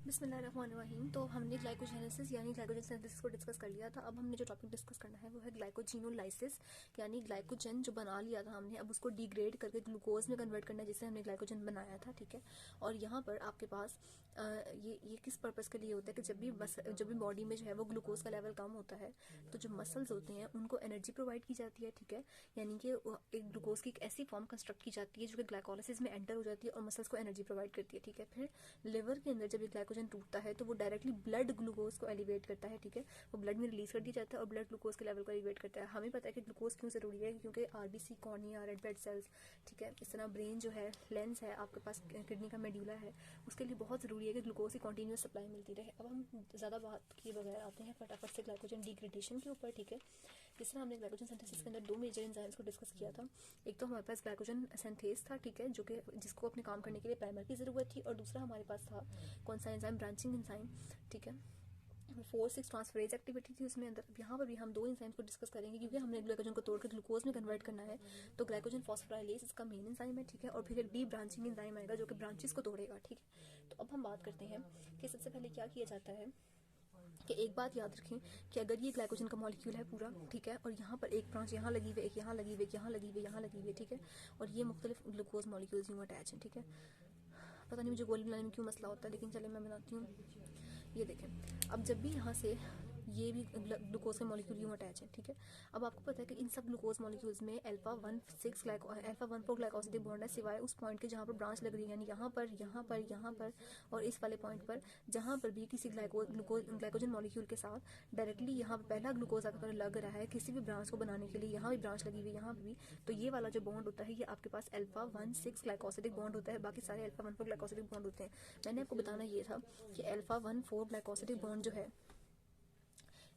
बिस्मिल्लाहिर्रहमानिर्रहीम। तो हमने ग्लाइकोजेनेसिस यानी ग्लाइकोजन सिंथेसिस को डिस्कस कर लिया था। अब हमने जो टॉपिक डिस्कस करना है वो है ग्लाइकोजिनोलाइसिस, यानी ग्लाइकोजन जो बना लिया था हमने, अब उसको डिग्रेड करके ग्लूकोज में कन्वर्ट करना है, जिससे हमने ग्लाइकोजन बनाया था। ठीक है। और यहाँ पर आपके पास ये किस पर्पज़ के लिए होता है कि जब भी बॉडी में जो है वो ग्लूकोज का लेवल कम होता है तो जो मसल्स होते हैं उनको एनर्जी प्रोवाइड की जाती है। ठीक है। यानी कि एक ग्लूकोज की एक ऐसी फॉर्म कंस्ट्रक्ट की जाती है जो कि ग्लाइकोलाइसिस में एंटर हो जाती है और मसल्स को एनर्जी प्रोवाइड करती है। ठीक है। फिर लिवर के अंदर जब ये ग्लाइकोजन टूटता है तो वो डायरेक्टली ब्लड ग्लूकोज को एलिवेट करता है। ठीक है। वो ब्लड में रिलीज कर दिया जाता है और ब्लड ग्लूकोज के लेवल को एलिवेट करता है। हमें पता है कि ग्लूकोज क्यों जरूरी है, क्योंकि RBC, cornea, red blood cells, ठीक है, इस तरह ब्रेन जो है, लेंस है, आपके पास किडनी का मेड्यूला है, उसके लिए बहुत जरूरी है कि ग्लूकोज की कंटिन्यूस सप्लाई मिलती रहे। अब हम ज़्यादा बात किए बगैर आते हैं फटाफट से ग्लाइकोजन डिग्रेडेशन के ऊपर। ठीक है। जिस तरह हमने ग्लाइकोजन सिंथेसिस के अंदर दो मेजर एंजाइम्स को डिस्कस किया था। एक तो हमारे पास ग्लाइकोजन सिंथेस था, ठीक है, जो कि जिसको अपने काम करने के लिए प्राइमर की ज़रूरत थी, और दूसरा हमारे पास था कौन सा एंजाइम, ब्रांचिंग एंजाइम। ठीक है। 4-6 ट्रांसफरेज एक्टिविटी थी उसमें अंदर। यहाँ पर भी हम दो एंजाइम्स को डिस्कस करेंगे क्योंकि हमने ग्लाइकोजन को तोड़कर ग्लूकोज में कन्वर्ट करना है। तो ग्लाइकोजन फॉस्फोराइलेज इसका मेन एंजाइम है। ठीक है। और फिर एक डी ब्रांचिंग एंजाइम आएगा जो कि ब्रांचेस को तोड़ेगा। ठीक है। तो अब हम बात करते हैं कि सबसे पहले क्या किया जाता है कि एक बात याद रखें कि अगर ये ग्लाइकोजन का मॉलिक्यूल है पूरा, ठीक है, और यहाँ पर एक ब्रांच यहाँ लगी हुई, एक यहाँ लगी हुई, यहाँ लगी हुई, यहाँ लगी हुई, ठीक है, और ये मुख्तलिफ ग्लूकोज मॉलिक्यूल्स यूँ अटैच हैं। ठीक है। पता नहीं मुझे गोली बनाने में क्यों मसला होता है, लेकिन चले मैं बनाती हूँ। ये देखें, अब जब भी यहाँ से ये भी ग्लूकोज के मॉलिक्यूल यूँ अटैच है। ठीक है। अब आपको पता है कि इन सब ग्लूकोज मॉलिक्यूल्स में अल्फा 1 ग्लाइकोसिडिक बॉन्ड है, सिवाय उस पॉइंट के जहाँ पर ब्रांच लग रही है, यानी यहाँ पर, यहाँ पर, यहाँ पर और इस वाले पॉइंट पर, जहाँ पर भी किसी ग्लाइकोजन मॉलिक्यूल के साथ डायरेक्टली यहाँ पर पहला ग्लूकोज आकर लग रहा है किसी भी ब्रांच को बनाने के लिए, यहाँ भी ब्रांच लगी हुई है, यहाँ पर भी, तो ये वाला जो बॉन्ड होता है ये आपके पास अल्फा 1 6 ग्लाइकोसिडिक बॉन्ड होता है। बाकी सारे अल्फा 1 4 ग्लाइकोसिडिक बॉन्ड होते हैं। मैंने आपको बताना ये था कि अल्फा 1 4 ग्लाइकोसिडिक बॉन्ड जो है,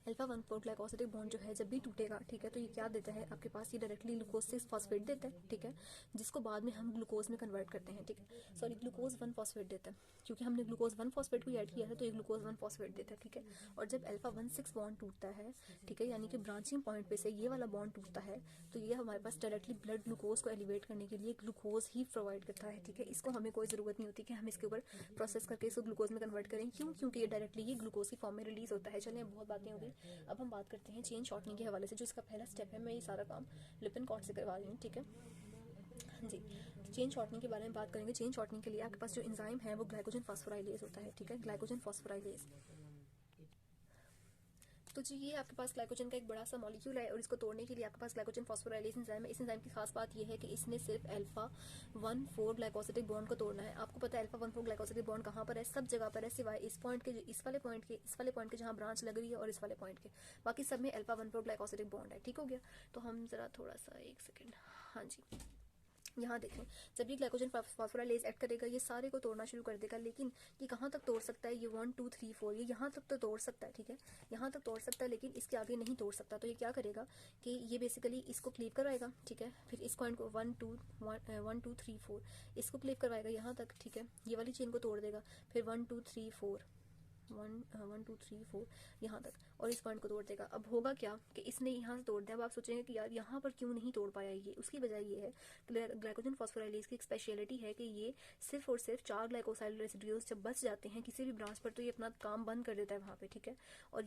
अल्फा 1 4 ग्लाइकोसिडिक बॉन्ड जो है जब भी टूटेगा, ठीक है, तो ये क्या देता है आपके पास, ये डायरेक्टली ग्लूकोज 6 फॉस्फेट देता है। ठीक है। जिसको बाद में हम ग्लूकोज में कन्वर्ट करते हैं। ठीक है। सॉरी, ग्लूकोज 1 फॉस्फेट देता है, क्योंकि हमने ग्लूकोज 1 फॉस्फेट को ऐड किया है तो ये ग्लूकोज 1 फॉस्फेट देता है। ठीक है। और जब अल्फा 1 6 बॉन्ड टूटता है, ठीक है, यानी कि ब्रांचिंग पॉइंट पे से ये वाला बॉन्ड टूटता है, तो ये हमारे पास डायरेक्टली ब्लड ग्लूकोज को एलिवेट करने के लिए ग्लूकोज ही प्रोवाइड करता है। ठीक है। इसको हमें कोई ज़रूरत नहीं होती कि हम इसके ऊपर प्रोसेस करके इसको ग्लूकोज में कन्वर्ट करें। क्यों? क्योंकि ये डायरेक्टली ये ग्लूकोज की फॉर्म में रिलीज होता है। चलिए, बहुत बातें हो गई, अब हम बात करते हैं चेन शॉर्टनिंग के हवाले से। जो इसका पहला स्टेप है, मैं ये सारा काम लिपिन कॉर्ड से करवा रही हूँ। ठीक है। हाँ जी। चेन शॉर्टनिंग के बारे में बात करेंगे। चेन शॉर्टनिंग के लिए आपके पास जो एंजाइम है वो ग्लाइकोजन फॉस्फोराइलेज होता है। ठीक है। ग्लाइकोजन फॉस्फोराइलेज, तो जी ये आपके पास ग्लाइकोजन का एक बड़ा सा मॉलिक्यूल है और इसको तोड़ने के लिए आपके पास ग्लाइकोजन फॉस्फोराइलेज एंजाइम है। इस एंजाइम की खास बात यह है कि इसने सिर्फ अल्फा 1 4 ग्लाइकोसिडिक बॉन्ड को तोड़ना है। आपको पता है अल्फा 1 4 ग्लाइकोसिडिक बॉन्ड कहाँ पर है? सब जगह पर है, सिवाय इस पॉइंट के, इस वाले पॉइंट के जहाँ ब्रांच लग रही है, और इस वाले पॉइंट के, बाकी सब में अल्फा 1 4 ग्लाइकोसिडिक बॉन्ड है। ठीक हो गया। तो हम जरा थोड़ा सा, एक सेकेंड, हाँ जी, यहाँ देखें, जब ये ग्लाइकोजन फॉस्फोराइलेज ऐड करेगा ये सारे को तोड़ना शुरू कर देगा, लेकिन ये कहाँ तक तोड़ सकता है? ये 1 2 3 4, ये यहाँ तक तो तोड़ सकता है। ठीक है। यहाँ तक तोड़ सकता है, लेकिन इसके आगे नहीं तोड़ सकता। तो ये क्या करेगा कि ये बेसिकली इसको क्लीव करवाएगा। ठीक है। फिर इस पॉइंट को 1 2 3 4 इसको क्लीव करवाएगा यहाँ तक। ठीक है। ये वाली चेन को तोड़ देगा। फिर 1 2 3 4 1 2 3 4 यहाँ तक, और इस पॉइंट को तोड़ देगा। अब होगा क्या कि इसने यहाँ से तोड़ दिया। अब आप सोचेंगे कि यार यहाँ पर क्यों नहीं तोड़ पाया ये? उसकी वजह ये है, ग्लाइकोजन फॉस्फोराइलेज की एक स्पेशलिटी है कि ये सिर्फ और सिर्फ 4 ग्लाइकोसाइल रेसिड्यूज जब बच जाते हैं किसी भी ब्रांच पर, तो ये अपना काम बंद कर देता है वहाँ पे। ठीक है। और